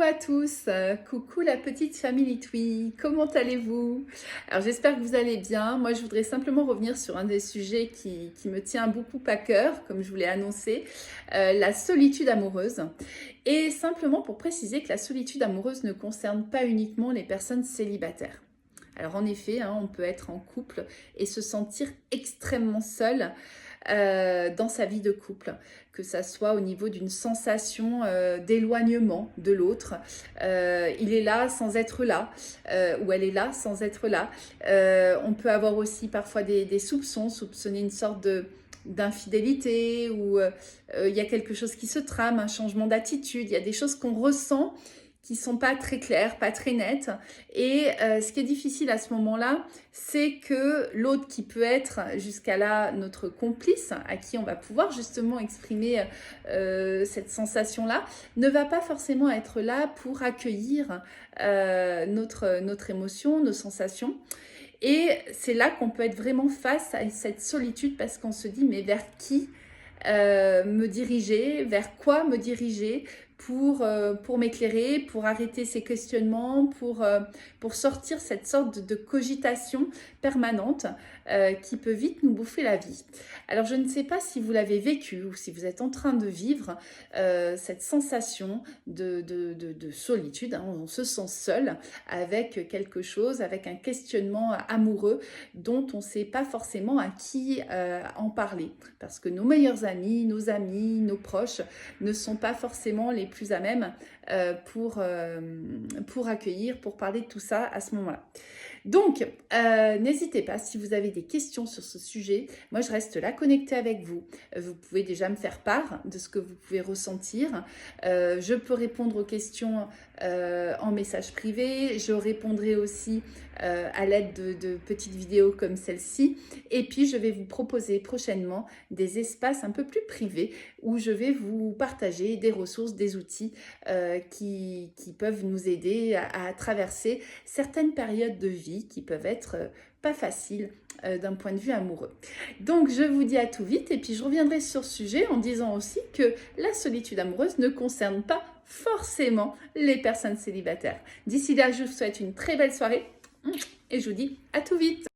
Coucou à tous, coucou la petite famille Litwi, comment allez-vous? Alors j'espère que vous allez bien. Moi je voudrais simplement revenir sur un des sujets qui me tient beaucoup à cœur, comme je vous l'ai annoncé, la solitude amoureuse. Et simplement pour préciser que la solitude amoureuse ne concerne pas uniquement les personnes célibataires. Alors en effet, on peut être en couple et se sentir extrêmement seul dans sa vie de couple, que ça soit au niveau d'une sensation d'éloignement de l'autre. Il est là sans être là, ou elle est là sans être là. On peut avoir aussi parfois des soupçons, soupçonner une sorte d'infidélité ou il y a quelque chose qui se trame, un changement d'attitude, il y a des choses qu'on ressent qui sont pas très claires, pas très nettes. Et ce qui est difficile à ce moment-là, c'est que l'autre qui peut être jusqu'à là notre complice, à qui on va pouvoir justement exprimer cette sensation-là, ne va pas forcément être là pour accueillir notre émotion, nos sensations. Et c'est là qu'on peut être vraiment face à cette solitude parce qu'on se dit mais vers qui me diriger, vers quoi me diriger pour m'éclairer, pour arrêter ces questionnements, pour sortir cette sorte de cogitation permanente qui peut vite nous bouffer la vie. Alors je ne sais pas si vous l'avez vécu ou si vous êtes en train de vivre cette sensation de solitude, on se sent seul avec quelque chose, avec un questionnement amoureux dont on ne sait pas forcément à qui en parler. Parce que nos meilleurs amis, nos proches ne sont pas forcément les plus à même pour accueillir, pour parler de tout ça à ce moment-là. Donc, n'hésitez pas, si vous avez des questions sur ce sujet, moi je reste là connectée avec vous. Vous pouvez déjà me faire part de ce que vous pouvez ressentir. Je peux répondre aux questions en message privé. Je répondrai aussi à l'aide de petites vidéos comme celle-ci. Et puis, je vais vous proposer prochainement des espaces un peu plus privés où je vais vous partager des ressources, des outils qui peuvent nous aider à traverser certaines périodes de vie qui peuvent être pas faciles d'un point de vue amoureux. Donc je vous dis à tout vite et puis je reviendrai sur ce sujet en disant aussi que la solitude amoureuse ne concerne pas forcément les personnes célibataires. D'ici là, je vous souhaite une très belle soirée et je vous dis à tout vite.